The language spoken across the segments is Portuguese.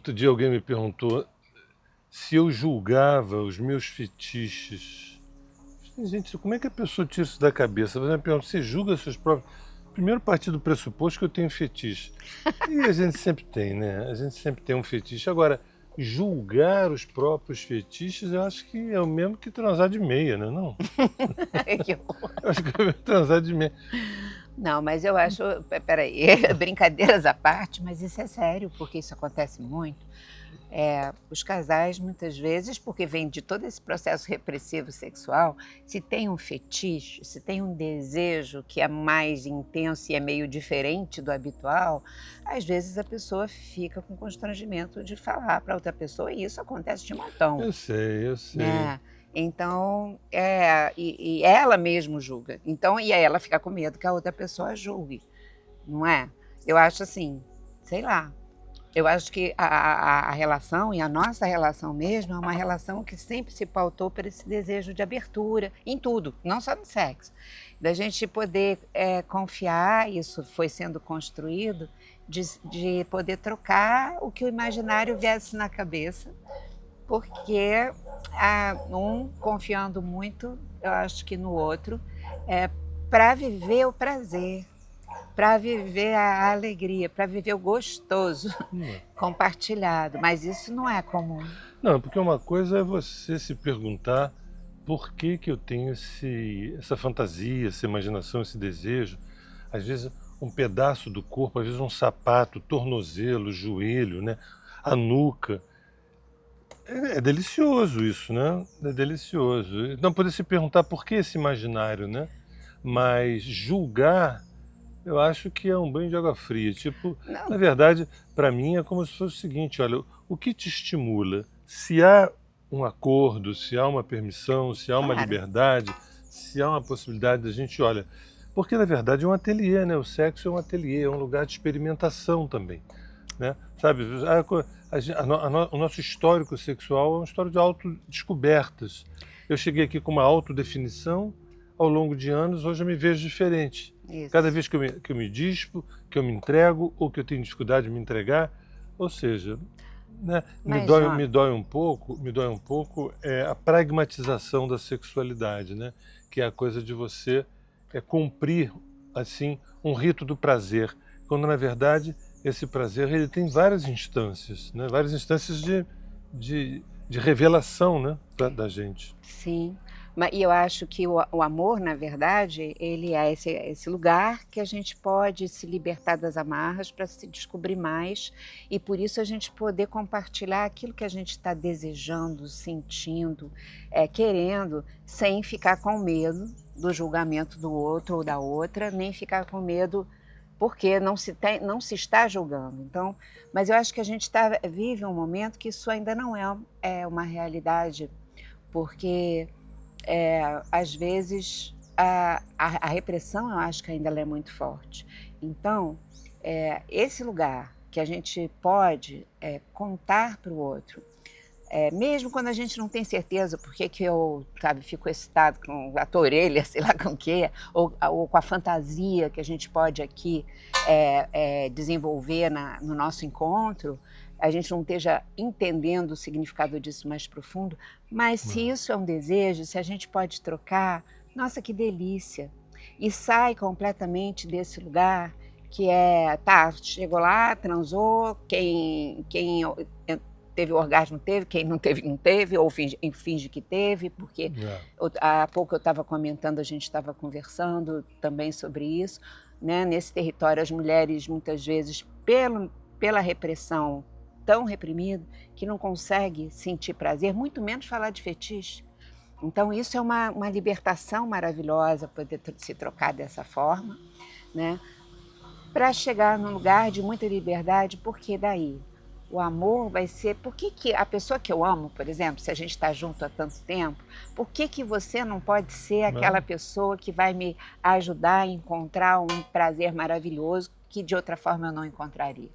Outro dia alguém me perguntou se eu julgava os meus fetiches. Gente, como é que a pessoa tira isso da cabeça? Você me pergunta, você julga seus próprios... Primeiro, partir do pressuposto que eu tenho fetiche. E a gente sempre tem, né? A gente sempre tem um fetiche. Agora, julgar os próprios fetiches, eu acho que é o mesmo que transar de meia, né? Não? Que horror. Eu acho que é o mesmo transar de meia. Não, mas eu acho, peraí, brincadeiras à parte, mas isso é sério, porque isso acontece muito. Os casais, muitas vezes, porque vem de todo esse processo repressivo sexual, se tem um fetiche, se tem um desejo que é mais intenso e é meio diferente do habitual, às vezes a pessoa fica com constrangimento de falar para outra pessoa, e isso acontece de montão, Eu sei. né? Então, e ela mesmo julga. Então, e aí ela fica com medo que a outra pessoa julgue, não é? Eu acho assim, sei lá, eu acho que a relação, e a nossa relação mesmo, é uma relação que sempre se pautou por esse desejo de abertura, em tudo, não só no sexo. Da gente poder confiar, isso foi sendo construído, de poder trocar o que o imaginário viesse na cabeça, porque um confiando muito, eu acho que no outro, para viver o prazer, para viver a alegria, para viver o gostoso compartilhado, mas isso não é comum. Não, porque uma coisa é você se perguntar por que que eu tenho essa fantasia, essa imaginação, esse desejo. Às vezes um pedaço do corpo, às vezes um sapato, tornozelo, joelho, né? A nuca. É delicioso isso, né? É delicioso. Não poder se perguntar por que esse imaginário, né? Mas julgar, eu acho que é um banho de água fria. Tipo, na Não, verdade, para mim é como se fosse o seguinte: olha, o que te estimula? Se há um acordo, se há uma permissão, se há uma claro, liberdade, se há uma possibilidade da gente, olha, porque na verdade é um ateliê, né? O sexo é um ateliê, é um lugar de experimentação também, né? Sabe, o nosso histórico sexual é uma história de autodescobertas. Eu cheguei aqui com uma autodefinição, ao longo de anos, hoje eu me vejo diferente. Cada isso. vez que eu me dispo, que eu me entrego, ou que eu tenho dificuldade de me entregar, ou seja, né, Mas, me dói um pouco a pragmatização da sexualidade, né? Que é a coisa de você cumprir assim um rito do prazer, quando na verdade esse prazer ele tem várias instâncias, né? Várias instâncias de revelação, né? Da gente. sim, e eu acho que o amor, na verdade, ele é esse lugar que a gente pode se libertar das amarras para se descobrir mais e por isso a gente poder compartilhar aquilo que a gente está desejando, sentindo, querendo, sem ficar com medo do julgamento do outro ou da outra, nem ficar com medo porque não se está julgando. Então, mas eu acho que a gente vive um momento que isso ainda não é uma realidade, porque às vezes a repressão eu acho que ainda ela é muito forte. Então, esse lugar que a gente pode contar para o outro, mesmo quando a gente não tem certeza por que eu, sabe, fico excitado com a tua orelha, sei lá com o quê, ou com a fantasia que a gente pode aqui desenvolver no nosso encontro, a gente não esteja entendendo o significado disso mais profundo, mas se isso é um desejo, se a gente pode trocar, nossa, que delícia! E sai completamente desse lugar que tá, chegou lá, transou, quem teve o orgasmo teve, quem não teve, não teve, ou finge que teve, porque há pouco eu estava comentando, a gente estava conversando também sobre isso, né? Nesse território as mulheres muitas vezes, pela repressão tão reprimido, que não consegue sentir prazer, muito menos falar de fetiche. Então isso é uma libertação maravilhosa, poder se trocar dessa forma, né? Para chegar num lugar de muita liberdade, porque daí o amor vai ser... Por que a pessoa que eu amo, por exemplo, se a gente está junto há tanto tempo, por que você não pode ser aquela pessoa que vai me ajudar a encontrar um prazer maravilhoso que de outra forma eu não encontraria?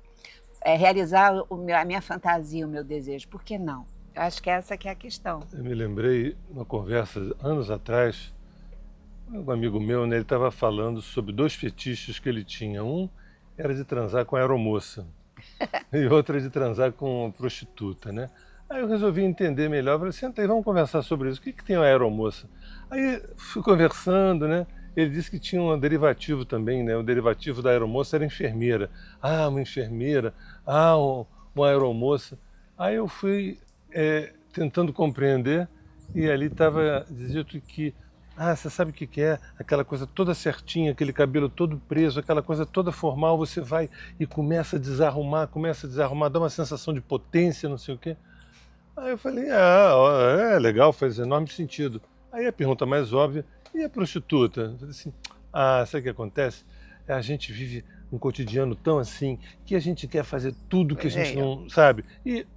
Realizar a minha fantasia, o meu desejo, por que não? Eu acho que essa que é a questão. Eu me lembrei, uma conversa anos atrás, um amigo meu, né, ele estava falando sobre dois fetiches que ele tinha. Um era de transar com a aeromoça. e outra de transar com uma prostituta, né? Aí eu resolvi entender melhor, falei, senta aí, vamos conversar sobre isso. O que que tem a aeromoça? Aí fui conversando, né? Ele disse que tinha um derivativo também, né? O derivativo da aeromoça era enfermeira. Ah, uma enfermeira. Ah, uma aeromoça. Aí eu fui tentando compreender e ali estava dito que, você sabe o que que é? Aquela coisa toda certinha, aquele cabelo todo preso, aquela coisa toda formal, você vai e começa a desarrumar, dá uma sensação de potência, não sei o quê. Aí eu falei, ó, é legal, faz enorme sentido. Aí a pergunta mais óbvia, e a prostituta? Eu falei assim, sabe o que acontece? A gente vive um cotidiano tão assim, que a gente quer fazer tudo que a Pois gente é, não sabe.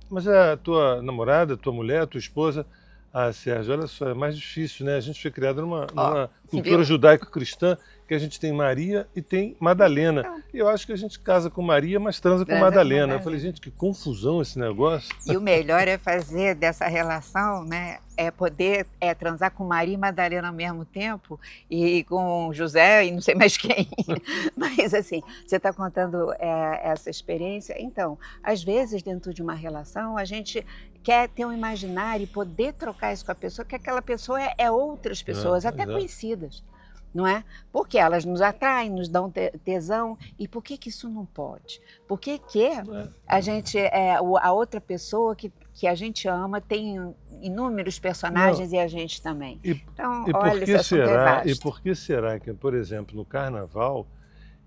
Mas a tua namorada, tua mulher, tua esposa, Sérgio, olha só, é mais difícil, né? A gente foi criado ó, numa cultura viu? judaico-cristã, que a gente tem Maria e tem Madalena. Então, E eu acho que a gente casa com Maria, mas transa com transa com Madalena. Eu falei, Madalena. gente, que confusão esse negócio. E o melhor é fazer dessa relação, né, é poder transar com Maria e Madalena ao mesmo tempo, e com José e não sei mais quem. Mas assim, você está contando essa experiência. Então, às vezes, dentro de uma relação, a gente quer ter um imaginário e poder trocar isso com a pessoa, que aquela pessoa é outras pessoas, até Exato. conhecidas. Não é? Porque elas nos atraem, nos dão tesão. E por que que isso não pode? Por que que a gente, a outra pessoa que a gente ama tem inúmeros personagens Não, e a gente também? e, Então, e por olha, esse que assunto é será? E vasto. por que será que, por exemplo, no Carnaval,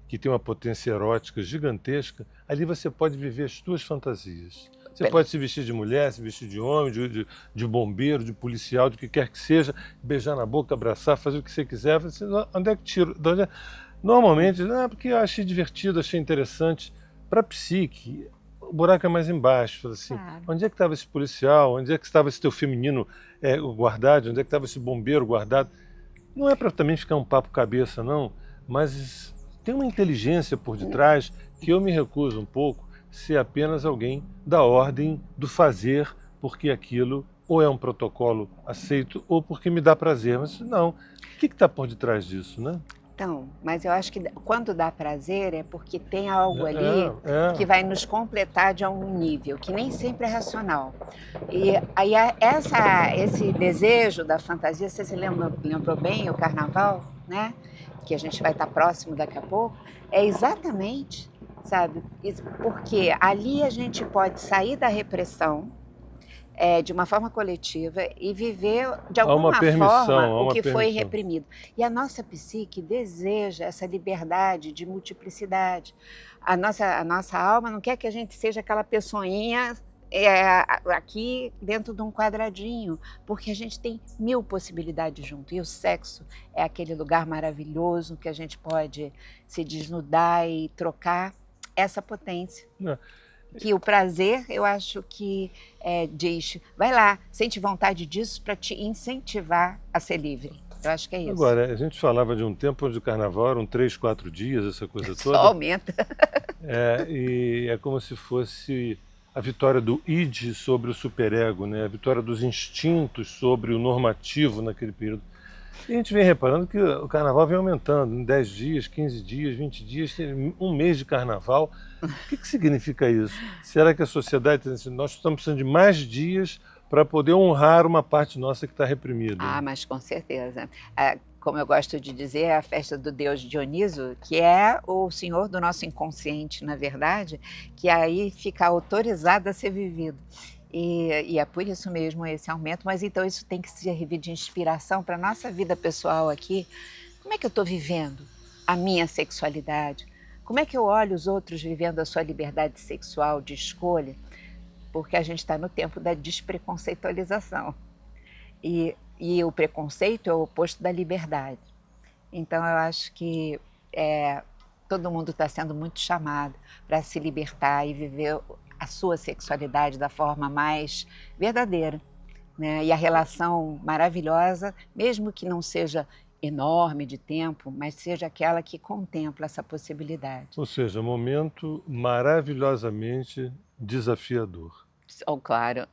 que tem uma potência erótica gigantesca, ali você pode viver as suas fantasias. Você pode se vestir de mulher, se vestir de homem, de bombeiro, de policial, de que quer que seja, beijar na boca, abraçar, fazer o que você quiser. Você, onde é que tiro? Normalmente, porque eu achei divertido, achei interessante. Para a psique, o buraco é mais embaixo. Fala assim, Claro. onde é que estava esse policial? Onde é que estava esse teu feminino guardado? Onde é que estava esse bombeiro guardado? Não é para também ficar um papo cabeça, não, mas tem uma inteligência por detrás que eu me recuso um pouco ser apenas alguém da ordem do fazer, porque aquilo ou é um protocolo aceito ou porque me dá prazer. Mas não, o que está por detrás disso, né? Então, mas eu acho que quando dá prazer é porque tem algo ali que É. vai nos completar de algum nível, que nem sempre é racional. E aí esse desejo da fantasia, você se lembrou bem o carnaval, né? Que a gente vai estar próximo daqui a pouco, é exatamente, sabe? Porque ali a gente pode sair da repressão, de uma forma coletiva e viver de Há uma alguma permissão, forma há o uma que foi permissão. reprimido. E a nossa psique deseja essa liberdade de multiplicidade. A nossa alma não quer que a gente seja aquela pessoinha aqui dentro de um quadradinho, porque a gente tem mil possibilidades junto. E o sexo é aquele lugar maravilhoso que a gente pode se desnudar e trocar essa potência. Né? Que o prazer, eu acho que diz, vai lá, sente vontade disso para te incentivar a ser livre. Eu acho que é isso. Agora, a gente falava de um tempo onde o carnaval eram 3, 4 dias, essa coisa Só toda, aumenta. e é como se fosse a vitória do id sobre o superego, né? A vitória dos instintos sobre o normativo naquele período. E a gente vem reparando que o carnaval vem aumentando, em 10 dias, 15 dias, 20 dias, tem um mês de carnaval. O que que significa isso? Será que a sociedade está dizendo, nós estamos precisando de mais dias para poder honrar uma parte nossa que está reprimida? Mas com certeza. Como eu gosto de dizer, é a festa do deus Dioniso, que é o senhor do nosso inconsciente, na verdade, que aí fica autorizado a ser vivido. E é por isso mesmo esse aumento, mas então isso tem que servir de inspiração para a nossa vida pessoal aqui. Como é que eu estou vivendo a minha sexualidade? Como é que eu olho os outros vivendo a sua liberdade sexual de escolha? Porque a gente está no tempo da despreconceitualização. E o preconceito é o oposto da liberdade. Então eu acho que todo mundo está sendo muito chamado para se libertar e viver a sua sexualidade da forma mais verdadeira, né? E a relação maravilhosa, mesmo que não seja enorme de tempo, mas seja aquela que contempla essa possibilidade. Ou seja, momento maravilhosamente desafiador. Oh, claro.